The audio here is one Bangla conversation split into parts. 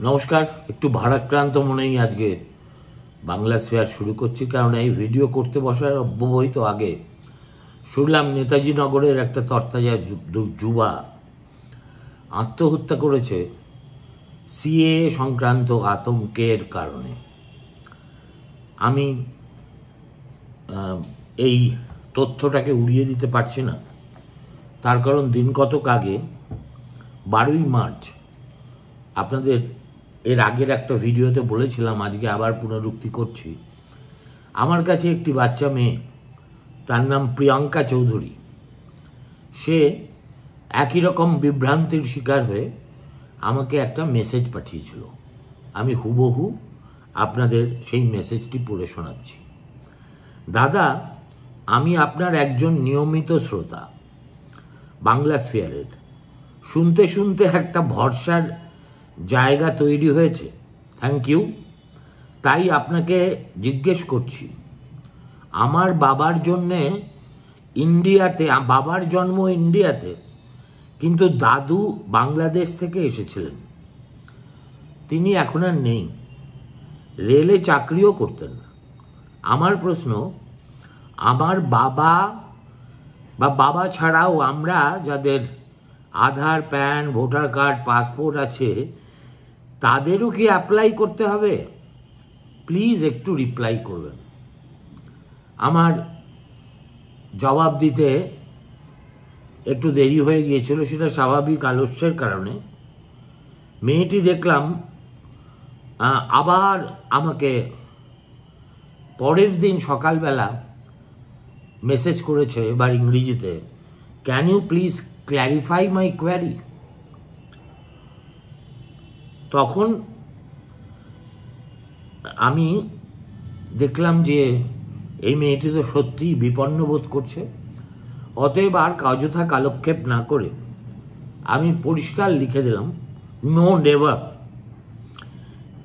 নমস্কার। একটু ভারাক্রান্ত মনেই আজকে বাংলা স্ফেয়ার শুরু করছি, কারণ এই ভিডিও করতে বসার অব্যবহিত আগে শুনলাম নেতাজি নগরের একটা তরতাজা যুবা আত্মহত্যা করেছে সিএ সংক্রান্ত আতঙ্কের কারণে। আমি এই তথ্যটাকে উড়িয়ে দিতে পারছি না, তার কারণ দিন কতক আগে 12ই মার্চ আপনাদের এর আগের একটা ভিডিওতে বলেছিলাম, আজকে আবার পুনরুক্তি করছি। আমার কাছে একটি বাচ্চা মেয়ে, তার নাম প্রিয়াঙ্কা চৌধুরী, সে একই রকম বিভ্রান্তির শিকার হয়ে আমাকে একটা মেসেজ পাঠিয়েছিল। আমি হুবহু আপনাদের সেই মেসেজটি পড়ে শোনাচ্ছি। দাদা, আমি আপনার একজন নিয়মিত শ্রোতা, বাংলা স্ফেয়ারের। শুনতে শুনতে একটা ভরসার জায়গা তৈরি হয়েছে, থ্যাংক ইউ। তাই আপনাকে জিজ্ঞেস করছি, আমার বাবার জন্যে ইন্ডিয়াতে, বাবার জন্ম ইন্ডিয়াতে, কিন্তু দাদু বাংলাদেশ থেকে এসেছিলেন। তিনি এখন আর নেই, রেলে চাকরিও করতেন। আমার প্রশ্ন, আমার বাবা বা বাবা ছাড়াও আমরা যাদের আধার, প্যান, ভোটার কার্ড, পাসপোর্ট আছে, তাদেরও কি অ্যাপ্লাই করতে হবে? প্লিজ একটু রিপ্লাই করবেন। আমার জবাব দিতে একটু দেরি হয়ে গিয়েছিল, সেটা স্বাভাবিক আলস্যের কারণে। মেয়েটি দেখলাম আবার আমাকে পরের দিন সকালবেলা মেসেজ করেছে, এবার ইংরেজিতে, can you please clarify my query. তখন আমি দেখলাম যে এই মেয়েটি তো সত্যিই বিপন্ন বোধ করছে। অতএব আর অযথা কালক্ষেপ না করে আমি পরিষ্কার লিখে দিলাম, no never,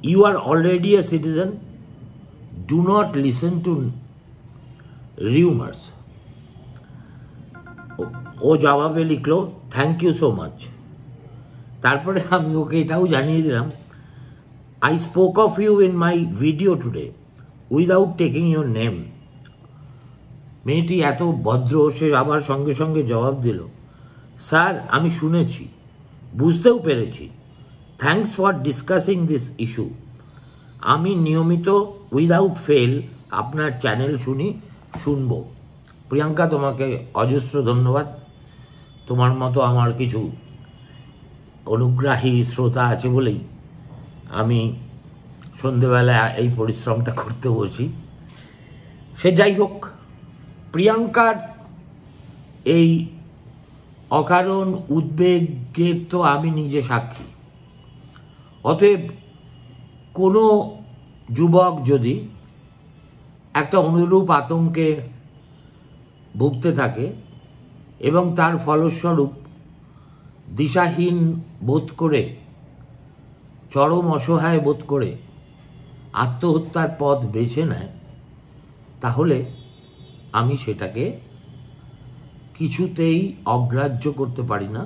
you are already a citizen, do not listen to rumours. ও জবাবে লিখলো, থ্যাংক ইউ সো মাচ। তারপরে আমি ওকে এটাও জানিয়ে দিলাম, I spoke of you in my video today without taking your name. মেয়েটি এত ভদ্র, সে আবার সঙ্গে সঙ্গে জবাব দিল, স্যার আমি শুনেছি, বুঝতেও পেরেছি, thanks for discussing this issue. আমি নিয়মিত উইদাউট ফেল আপনার চ্যানেল শুনবো। প্রিয়াঙ্কা, তোমাকে অজস্র ধন্যবাদ। তোমার মতো আমার কিছু অনুগ্রাহী শ্রোতা আছে বলেই আমি সন্ধেবেলা এই পরিশ্রমটা করতে বসি। সে যাই হোক, প্রিয়াঙ্কার এই অকারণ উদ্বেগের তো আমি নিজে সাক্ষী। অতএব কোনো যুবক যদি একটা অনুরূপ আতঙ্কে ভুগতে থাকে এবং তার ফলস্বরূপ দিশাহীন বোধ করে, চরম অসহায় বোধ করে আত্মহত্যার পথ বেছে নেয়, তাহলে আমি সেটাকে কিছুতেই অগ্রাহ্য করতে পারি না,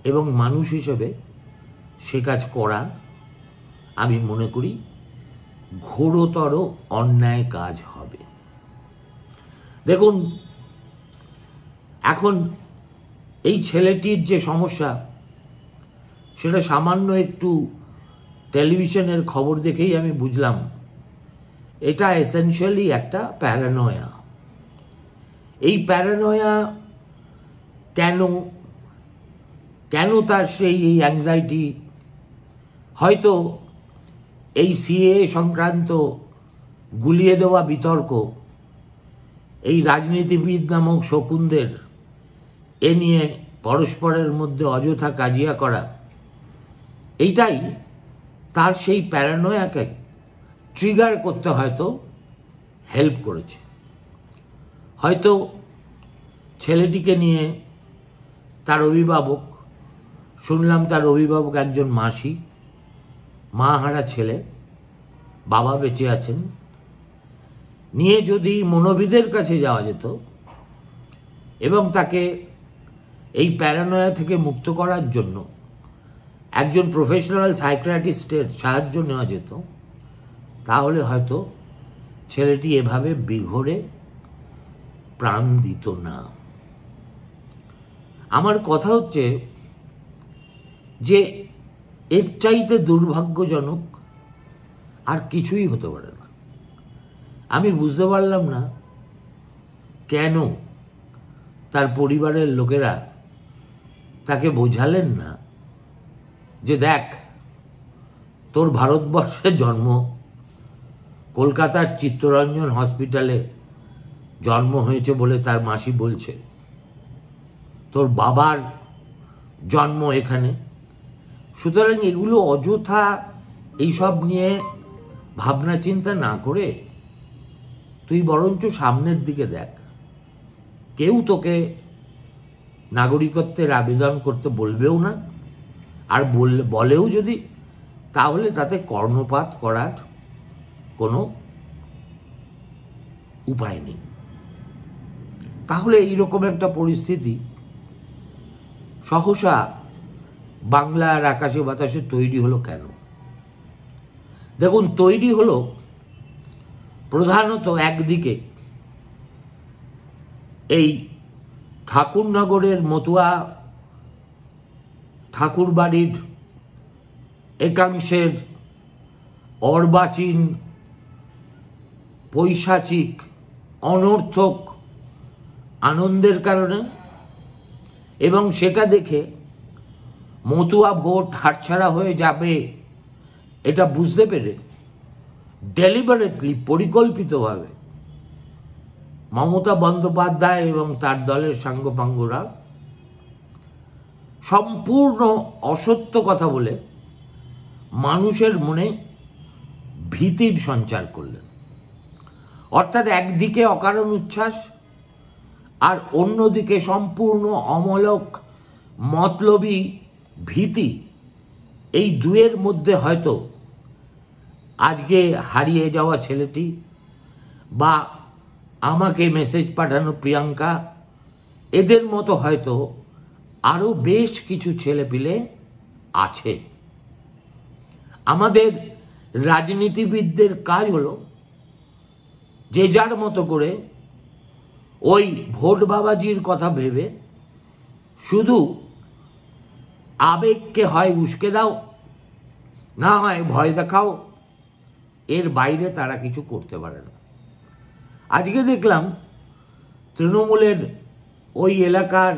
এবং মানুষ হিসেবে সে কাজ করা আমি মনে করি ঘোরতর অন্যায় কাজ হবে। দেখুন, এখন এই ছেলেটির যে সমস্যা, সেটা সামান্য একটু টেলিভিশনের খবর দেখেই আমি বুঝলাম এটা এসেনশিয়ালি একটা প্যারানয়া। এই প্যারানয়া কেন তার সেই অ্যাংজাইটি? হয়তো এই সিএ সংক্রান্ত গুলিয়ে দেওয়া বিতর্ক, এই রাজনীতিবিদ নামক শকুনদের এ নিয়ে পরস্পরের মধ্যে অযথা কাজিয়া করা, এইটাই তার সেই প্যারানয়াকে ট্রিগার করতে হয়তো হেল্প করেছে। হয়তো ছেলেটিকে নিয়ে তার অভিভাবক, শুনলাম তার অভিভাবক একজন মাসি, মা হারা ছেলে, বাবা বেঁচে আছেন, নিয়ে যদি মনোবিদের কাছে যাওয়া যেত এবং তাকে এই প্যারানয়া থেকে মুক্ত করার জন্য একজন প্রফেশনাল সাইকিয়াট্রিস্টের সাহায্য নেওয়া যেত, তাহলে হয়তো ছেলেটি এভাবে বিঘরে প্রাণ দিত না। আমার কথা হচ্ছে যে এর চাইতে দুর্ভাগ্যজনক আর কিছুই হতে পারে না। আমি বুঝতে পারলাম না কেন তার পরিবারের লোকেরা তাকে বোঝালেন না যে দেখ, তোর ভারতবর্ষে জন্ম, কলকাতার চিত্তরঞ্জন হসপিটালে জন্ম হয়েছে বলে তার মাসি বলছে, তোর বাবার জন্ম এখানে, সুতরাং এগুলো অযথা এইসব নিয়ে ভাবনা চিন্তা না করে তুই বরঞ্চ সামনের দিকে দেখ। কেউ তোকে নাগরিকত্বের আবেদন করতে বলবেও না, আর বলেও যদি, তাহলে তাতে কর্ণপাত করার কোনো উপায় নেই। তাহলে এইরকম একটা পরিস্থিতি সহসা বাংলার আকাশে বাতাসে তৈরি হলো কেন? দেখুন, তৈরি হলো প্রধানত একদিকে এই ঠাকুরনগরের মতুয়া ঠাকুরবাড়ির একাংশের অর্বাচীন, পৈশাচিক, অনর্থক আনন্দের কারণে, এবং সেটা দেখে মতুয়া ভোট হাতছাড়া হয়ে যাবে এটা বুঝতে পেরে ডেলিবারেটলি, পরিকল্পিতভাবে মমতা বন্দ্যোপাধ্যায় এবং তার দলের সাঙ্গপাঙ্গরা সম্পূর্ণ অসত্য কথা বলে মানুষের মনে ভীতির সঞ্চার করলেন। অর্থাৎ একদিকে অকারণ উচ্ছ্বাস আর অন্যদিকে সম্পূর্ণ অমূলক মতলবী ভীতি। এই দুয়ের মধ্যে হয়তো আজকে হারিয়ে যাওয়া ছেলেটি বা আমাকে মেসেজ পাঠানো প্রিয়াঙ্কা, এদের মতো হয়তো আরও বেশ কিছু ছেলেপিলে আছে। আমাদের রাজনীতিবিদদের কাজ হলো যে যার মতো করে ওই ভোট বাবাজির কথা ভেবে শুধু আবেগকে হয় উস্কে দাও, না হয় ভয় দেখাও, এর বাইরে তারা কিছু করতে পারে না। আজকে দেখলাম তৃণমূলের ওই এলাকার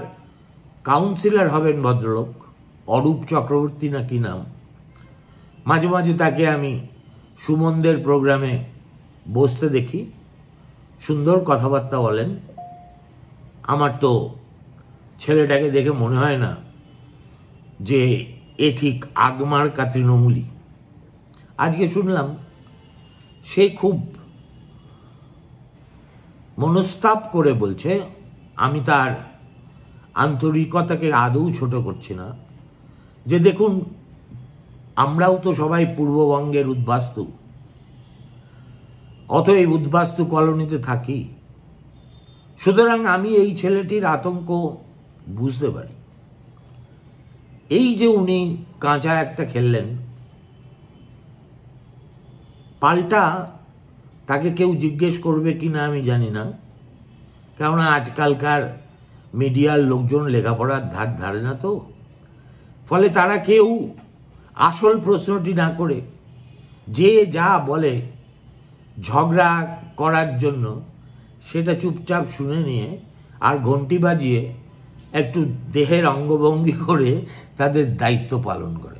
কাউন্সিলর হবেন ভদ্রলোক, অরূপ চক্রবর্তী না কি নাম, মাঝে মাঝে তাকে আমি সুমনদের প্রোগ্রামে বসতে দেখি, সুন্দর কথাবার্তা বলেন। আমার তো ছেলেটাকে দেখে মনে হয় না যে এ ঠিক আগমার্কা তৃণমূলী। আজকে শুনলাম সে খুব মনস্তাপ করে বলছে, আমি তার আন্তরিকতাকে আদৌ ছোট করছি না, যে দেখুন আমরাও তো সবাই পূর্ববঙ্গের উদ্বাস্তু, অতএব উদ্বাস্তু কলোনিতে থাকি, সুতরাং আমি এই ছেলেটির আতঙ্ক বুঝতে পারি। এই যে উনি কাঁচা একটা খেললেন, পাল্টা তাকে কেউ জিজ্ঞেস করবে কি না আমি জানি না, কেননা আজকালকার মিডিয়ার লোকজন লেখাপড়ার ধার ধারে না তো, ফলে তারা কেউ আসল প্রশ্নটি না করে যে যা বলে ঝগড়া করার জন্য সেটা চুপচাপ শুনে নিয়ে আর ঘন্টি বাজিয়ে একটু দেহের অঙ্গভঙ্গি করে তাদের দায়িত্ব পালন করে।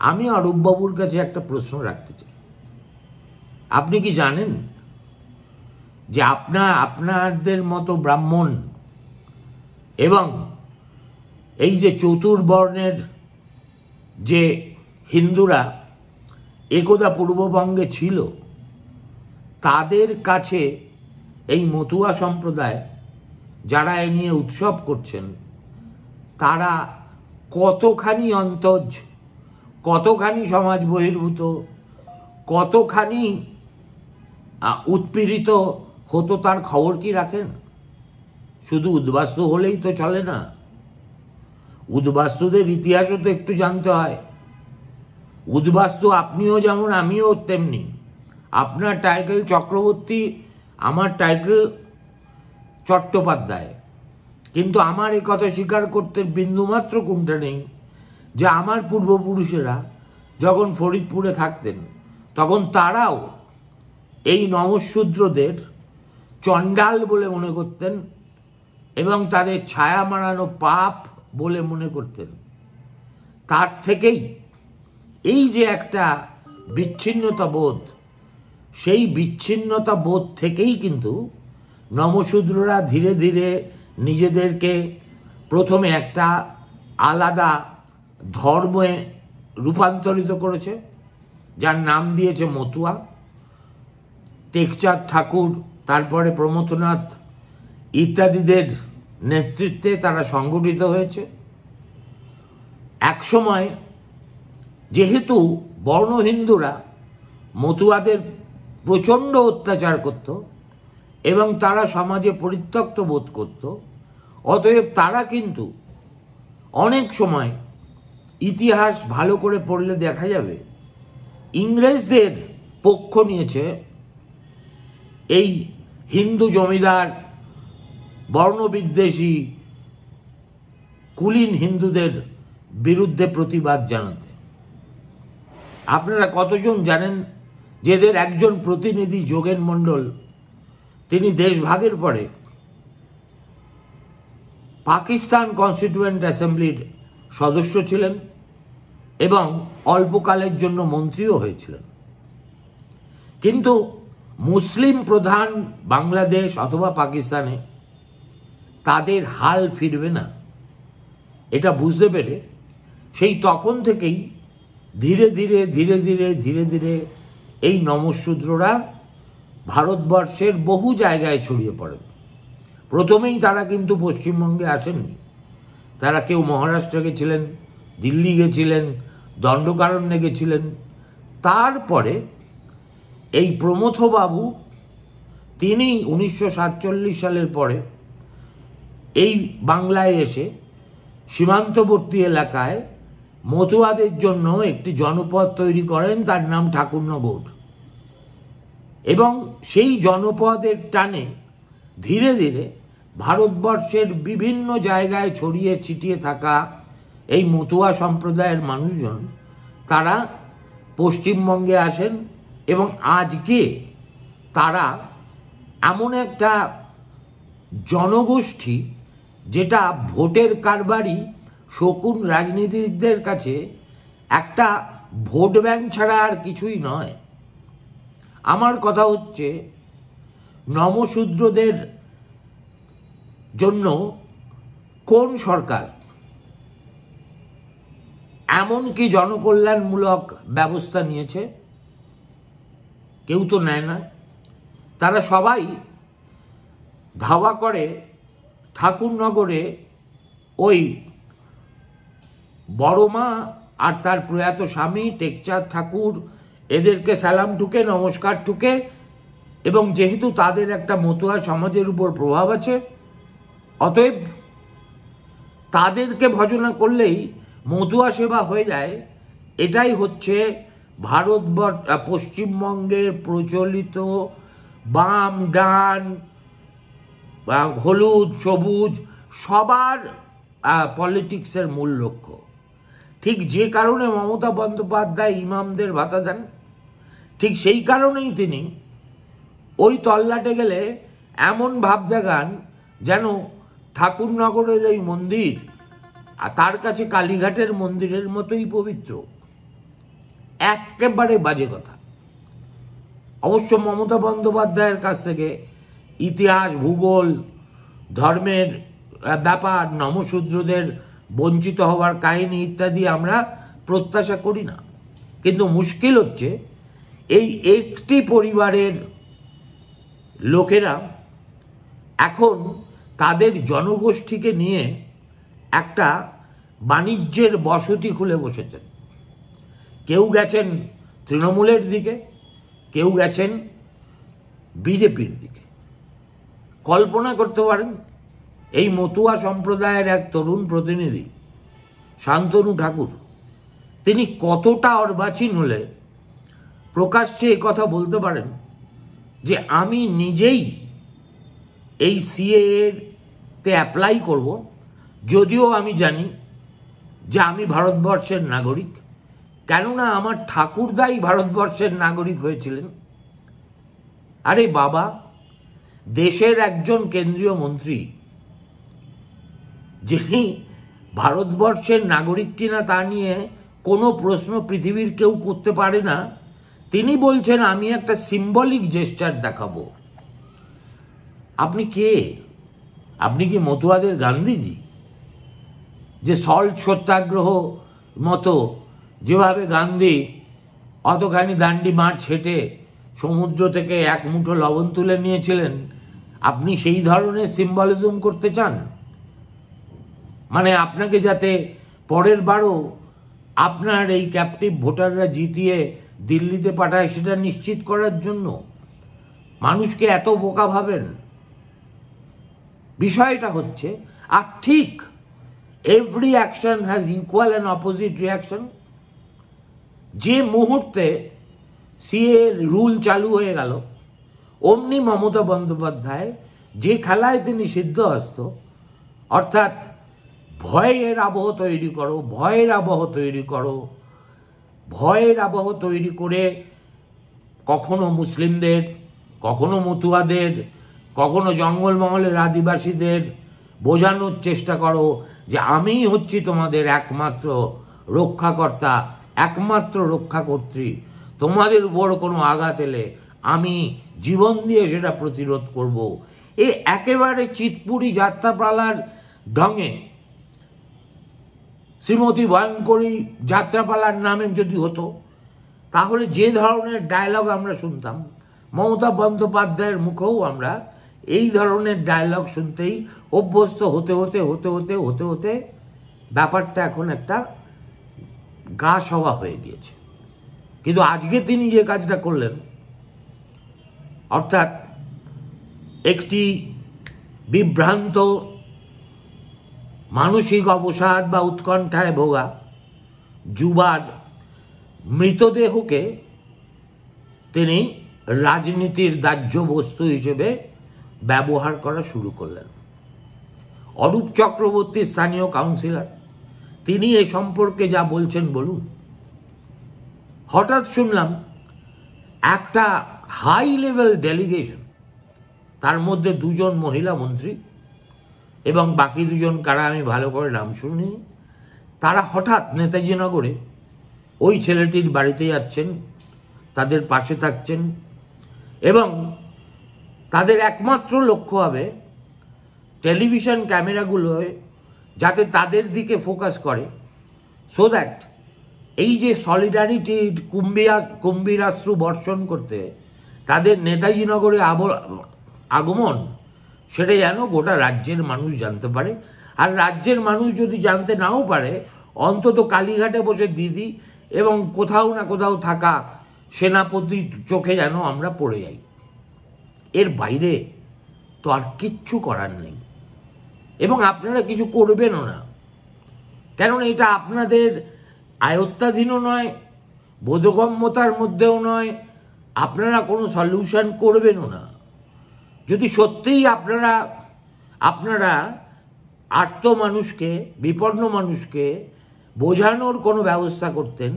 আমি অরূপবাবুর কাছে একটা প্রশ্ন রাখতে চাই, আপনি কি জানেন যে আপনাদের মতো ব্রাহ্মণ এবং এই যে চতুর্বর্ণের যে হিন্দুরা একদা পূর্ববঙ্গে ছিল, তাদের কাছে এই মতুয়া সম্প্রদায় যারা এ নিয়ে উৎসব করছেন, তারা কতখানি অন্তজ, কতখানি সমাজ বহির্ভূত, কতখানি উৎপীড়িত হতো তার খবর কি রাখেন? শুধু উদ্বাস্তু হলেই তো চলে না, উদ্বাস্তুদের ইতিহাসও তো একটু জানতে হয়। উদ্বাস্তু আপনিও যেমন, আমিও তেমনি। আপনার টাইটেল চক্রবর্তী, আমার টাইটেল চট্টোপাধ্যায়, কিন্তু আমার এই কথা স্বীকার করতে বিন্দুমাত্র কুণ্ঠা নেই যে আমার পূর্বপুরুষেরা যখন ফরিদপুরে থাকতেন তখন তারাও এই নমশূদ্রদের চণ্ডাল বলে মনে করতেন এবং তাদের ছায়া মারানো পাপ বলে মনে করতেন। তার থেকেই এই যে একটা বিচ্ছিন্নতা বোধ, সেই বিচ্ছিন্নতা বোধ থেকেই কিন্তু নমশূদ্ররা ধীরে ধীরে নিজেদেরকে প্রথমে একটা আলাদা ধর্মে রূপান্তরিত করেছে, যার নাম দিয়েছে মতুয়া। টেকচাঁদ ঠাকুর, তারপরে প্রমথনাথ ইত্যাদিদের নেতৃত্বে তারা সংগঠিত হয়েছে। একসময় যেহেতু বর্ণ হিন্দুরা মতুয়াদের প্রচণ্ড অত্যাচার করত এবং তারা সমাজে পরিত্যক্ত বোধ করত, অতএব তারা কিন্তু অনেক সময় ইতিহাস ভালো করে পড়লে দেখা যাবে ইংরেজদের পক্ষ নিয়েছে এই হিন্দু জমিদার, বর্ণবিদ্বেষী, কুলীন হিন্দুদের বিরুদ্ধে প্রতিবাদ জানাতে। আপনারা কতজন জানেন যেদের একজন প্রতিনিধি যোগেন মণ্ডল, তিনি দেশভাগের পরে পাকিস্তান কনস্টিটিউয়েন্ট অ্যাসেম্বলির সদস্য ছিলেন এবং অল্পকালের জন্য মন্ত্রীও হয়েছিলেন। কিন্তু মুসলিম প্রধান বাংলাদেশ অথবা পাকিস্তানে তাদের হাল ফিরবে না, এটা বুঝতে পেরে সেই তখন থেকেই ধীরে ধীরে ধীরে ধীরে ধীরে ধীরে এই নমশূদ্ররা ভারতবর্ষের বহু জায়গায় ছড়িয়ে পড়েন। প্রথমেই তারা কিন্তু পশ্চিমবঙ্গে আসেননি, তারা কেউ মহারাষ্ট্রে গেছিলেন, দিল্লি গেছিলেন, দণ্ডকারণ্যে গেছিলেন। তারপরে এই প্রমথবাবু, তিনি 1947 সালের পরে এই বাংলায় এসে সীমান্তবর্তী এলাকায় মতুয়াদের জন্য একটি জনপদ তৈরি করেন, তার নাম ঠাকুরনগর। এবং সেই জনপদের টানে ধীরে ধীরে ভারতবর্ষের বিভিন্ন জায়গায় ছড়িয়ে ছিটিয়ে থাকা এই মতুয়া সম্প্রদায়ের মানুষজন তারা পশ্চিমবঙ্গে আসেন এবং আজকে তারা এমন একটা জনগোষ্ঠী যেটা ভোটের কারবারি শকুন রাজনীতিকদের কাছে একটা ভোট ব্যাংক ছাড়া আর কিছুই নয়। আমার কথা হচ্ছে, নমশূদ্রদের জন্য কোন সরকার এমন কি জনকল্যাণমূলক ব্যবস্থা নিয়েছে? কেউ তো নেয় না। তারা সবাই ধাওয়া করে ঠাকুরনগরে ওই বড় মা আর তার প্রয়াত স্বামী টেকচাঁদ ঠাকুর, এদেরকে সালাম ঠুকে, নমস্কার ঠুকে, এবং যেহেতু তাদের একটা মতুয়া সমাজের উপর প্রভাব আছে, অতএব তাদেরকে ভজনা করলেই মতুয়া সেবা হয়ে যায়। এটাই হচ্ছে পশ্চিমবঙ্গের প্রচলিত বাম ডান হলুদ সবুজ সবার পলিটিক্সের মূল লক্ষ্য। ঠিক যে কারণে মমতা বন্দ্যোপাধ্যায় ইমামদের ভাতা দেন, ঠিক সেই কারণেই তিনি ওই তল্লাটে গেলে এমন ভাব দেখান যেন ঠাকুরনগরের এই মন্দির তার কাছে কালীঘাটের মন্দিরের মতোই পবিত্র। একেবারে বাজে কথা। অবশ্য মমতা বন্দ্যোপাধ্যায়ের কাছ থেকে ইতিহাস, ভূগোল, ধর্মের ব্যাপার, নমশূদ্রদের বঞ্চিত হওয়ার কাহিনী ইত্যাদি আমরা প্রত্যাশা করি না। কিন্তু মুশকিল হচ্ছে, এই একটি পরিবারের লোকেরা এখন তাদের জনগোষ্ঠীকে নিয়ে একটা বাণিজ্যের বসতি খুলে বসেছেন। কেউ গেছেন তৃণমূলের দিকে, কেউ গেছেন বিজেপির দিকে। কল্পনা করতে পারেন, এই মতুয়া সম্প্রদায়ের এক তরুণ প্রতিনিধি শান্তনু ঠাকুর, তিনি কতটা অর্বাচীন হলে প্রকাশ্যে কথা বলতে পারেন যে আমি নিজেই এই সিএএ-তে অ্যাপ্লাই করব, যদিও আমি জানি যে আমি ভারতবর্ষের নাগরিক, কেননা আমার ঠাকুরদাই ভারতবর্ষের নাগরিক হয়েছিলেন। আরে বাবা, দেশের একজন কেন্দ্রীয় মন্ত্রী যিনি ভারতবর্ষের নাগরিক কিনা তা নিয়ে কোনো প্রশ্ন পৃথিবীর কেউ করতে পারে না, তিনি বলছেন আমি একটা সিম্বলিক জেস্টার দেখাবো। আপনি কে? আপনি কি মতুয়াদের গান্ধীজি? যে সল্ট সত্যাগ্রহ মতো যেভাবে গান্ধী অতখানি দান্ডি মাঠ হেঁটে সমুদ্র থেকে এক মুঠো লবণ তুলে নিয়েছিলেন, আপনি সেই ধরনের সিম্বলিজম করতে চান? মানে আপনাকে যাতে পরের বারও আপনার এই ক্যাপটিভ ভোটাররা জিতিয়ে দিল্লিতে পাঠায় সেটা নিশ্চিত করার জন্য মানুষকে এত বোকা ভাবেন? বিষয়টা হচ্ছে, আর ঠিক every action has equal and opposite reaction. যে মুহূর্তে সিএ রুল চালু হয়ে গেল, অমনি মমতা বন্দ্যোপাধ্যায় যে খেলায় তিনি সিদ্ধহস্ত, অর্থাৎ ভয়ের আবহ তৈরি করো, ভয়ের আবহ তৈরি করো, ভয়ের আবহ তৈরি করে কখনো মুসলিমদের, কখনো মতুয়াদের, কখনো জঙ্গলমহলের আদিবাসীদের বোঝানোর চেষ্টা করো যে আমিই হচ্ছি তোমাদের একমাত্র রক্ষাকর্তা, একমাত্র রক্ষাকর্ত্রী, তোমাদের উপর কোনো আঘাত এলে আমি জীবন দিয়ে সেটা প্রতিরোধ করব। এ একেবারে চিতপুরি যাত্রাপালার ঢঙে, শ্রীমতী ভয়ঙ্করী যাত্রাপালার নামে যদি হতো, তাহলে যে ধরনের ডায়লগ আমরা শুনতাম, মমতা বন্দ্যোপাধ্যায়ের মুখেও আমরা এই ধরনের ডায়লগ শুনতেই অভ্যস্ত হতে হতে হতে হতে হতে হতে ব্যাপারটা এখন একটা গা সওয়া হয়ে গিয়েছে। কিন্তু আজকে তিনি যে কাজটা করলেন, অর্থাৎ একটি বিভ্রান্ত মানসিক অবসাদ বা উৎকণ্ঠায় ভোগা যুবার মৃতদেহকে তিনি রাজনীতির দাহ্য বস্তু হিসেবে ব্যবহার করা শুরু করলেন। অরূপ চক্রবর্তী, স্থানীয় কাউন্সিলর, তিনি এ সম্পর্কে যা বলছেন বলুন। হঠাৎ শুনলাম একটা হাই লেভেল ডেলিগেশন, তার মধ্যে দুজন মহিলা মন্ত্রী এবং বাকি দুজন কারা আমি ভালো করে নাম শুনি, তারা হঠাৎ নেতাজি নগরে ওই ছেলেটির বাড়িতে যাচ্ছেন, তাদের পাশে থাকছেন এবং তাদের একমাত্র লক্ষ্য হবে টেলিভিশন ক্যামেরাগুলোয় যাতে তাদের দিকে ফোকাস করে, সো দ্যাট এই যে সলিডারিটির কুম্ভীরাশ্রু বর্ষণ করতে তাদের নেতাজি নগরে আগমন, সেটা যেন গোটা রাজ্যের মানুষ জানতে পারে। আর রাজ্যের মানুষ যদি জানতে নাও পারে, অন্তত কালীঘাটে বসে দিদি এবং কোথাও না কোথাও থাকা সেনাপতির চোখে যেন আমরা পড়ে যাই। এর বাইরে তো আর কিচ্ছু করার নেই, এবং আপনারা কিছু করবেনও না, কেননা এটা আপনাদের আয়ত্তাধীনও নয়, বোধগম্যতার মধ্যেও নয়, আপনারা কোনো সলিউশন করবেনও না। যদি সত্যিই আপনারা আর্ত মানুষকে, বিপন্ন মানুষকে বোঝানোর কোনো ব্যবস্থা করতেন,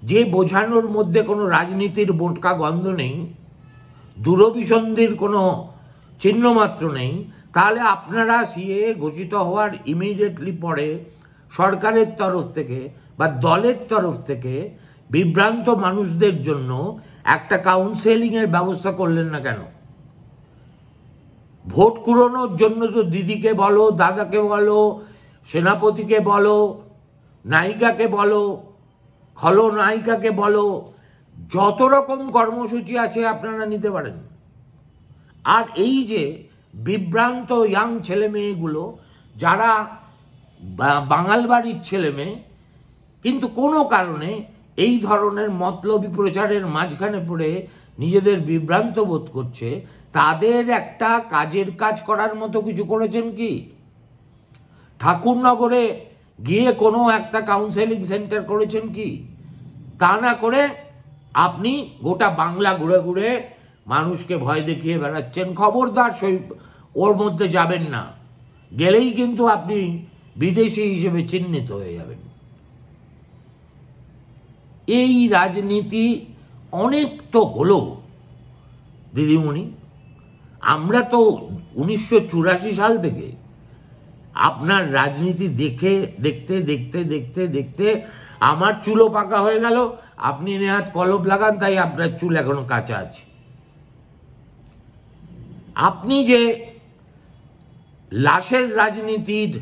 যে বোঝানোর মধ্যে কোনো রাজনীতির বোটকা গন্ধ নেই, দূরভিসন্ধির কোনো চিহ্নমাত্র নেই, তাহলে আপনারা সিএ ঘোষিত হওয়ার ইমিডিয়েটলি পরে সরকারের তরফ থেকে বা দলের তরফ থেকে বিভ্রান্ত মানুষদের জন্য একটা কাউন্সেলিংয়ের ব্যবস্থা করলেন না কেন? ভোট কুড়োনোর জন্য তো দিদিকে বলো, দাদাকে বলো, সেনাপতিকে বলো, নায়িকাকে বলো, খলনায়িকাকে বলো, যত রকম কর্মসূচি আছে আপনারা নিতে পারেন। আর এই যে বিভ্রান্ত ইয়াং ছেলে মেয়েগুলো, যারা বাঙাল বাড়ির ছেলে মেয়ে, কিন্তু কোনো কারণে এই ধরনের মতলবী প্রচারের মাঝখানে পড়ে নিজেদের বিভ্রান্ত বোধ করছে, তাদের একটা কাজের কাজ করার মতো কিছু করেছেন কি? ঠাকুরনগরে গিয়ে কোনো একটা কাউন্সেলিং সেন্টার করেছেন কি? তা না করে আপনি গোটা বাংলা ঘুরে ঘুরে মানুষকে ভয় দেখিয়ে বেড়াচ্ছেন। খবরদার ওর মধ্যে যাবেন না, গেলেই কিন্তু আপনি বিদেশি হিসেবে চিহ্নিত হয়ে যাবেন। এই রাজনীতি অনেক তো হলো দিদিমণি। আমরা তো 1984 সাল থেকে আপনার রাজনীতি দেখতে দেখতে দেখতে দেখতে আমার চুলও পাকা হয়ে গেল। আপনি নেহাত কলপ লাগান, তাই আপনার চুল এখনো কাঁচা আছে। আপনি যে লাশের রাজনীতির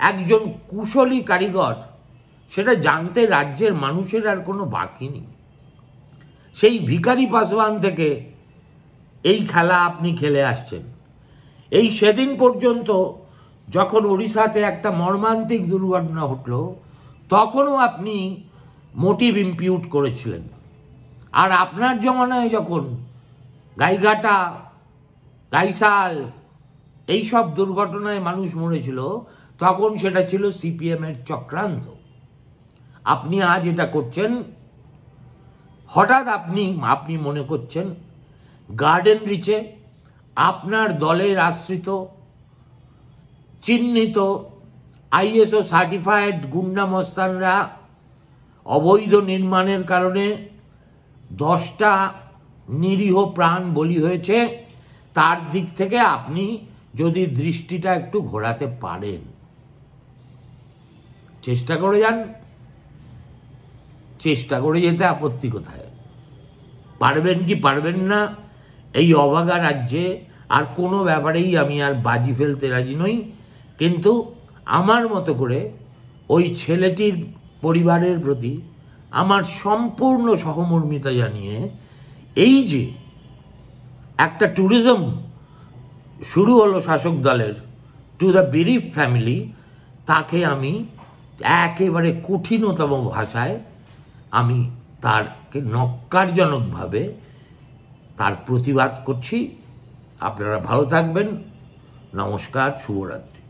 একজন কুশলী কারিগর, সেটা জানতে রাজ্যের মানুষের আর কোনো বাকি নেই। সেই ভিখারি পাসওয়ান থেকে এই খেলা আপনি খেলে আসছেন। এই সেদিন পর্যন্ত যখন ওড়িশাতে একটা মর্মান্তিক দুর্ঘটনা ঘটল, তখনও আপনি মোটিভ ইম্পিউট করেছিলেন। আর আপনার জমানায় যখন গাইঘাটা, গাইসাল এইসব দুর্ঘটনায় মানুষ মরেছিল, তখন সেটা ছিল সিপিএমের চক্রান্ত। আপনি আজ এটা করছেন, হঠাৎ আপনি মনে করছেন গার্ডেন রিচে আপনার দলের আশ্রিত চিহ্নিত আইএসও সার্টিফাইড গুন্ডা মস্তানরা অবৈধ নির্মাণের কারণে 10টা নিরীহ প্রাণ বলি হয়েছে। তার দিক থেকে আপনি যদি দৃষ্টিটা একটু ঘোরাতে পারেন, চেষ্টা করে যান। চেষ্টা করে যেতে আপত্তি কোথায়? পারবেন কি পারবেন না, এই অভাগা রাজ্যে আর কোনো ব্যাপারেই আমি আর বাজি ফেলতে রাজি নই। কিন্তু আমার মতো করে ওই ছেলেটির পরিবারের প্রতি আমার সম্পূর্ণ সহমর্মিতা জানিয়ে, এই যে একটা ট্যুরিজম শুরু হলো শাসক দলের টু দ্য বেরিফ ফ্যামিলি, তাকে আমি একেবারে কঠিনতম ভাষায় আমি তারকে নক্কারজনকভাবে তার প্রতিবাদ করছি। আপনারা ভালো থাকবেন। নমস্কার, শুভরাত্রি।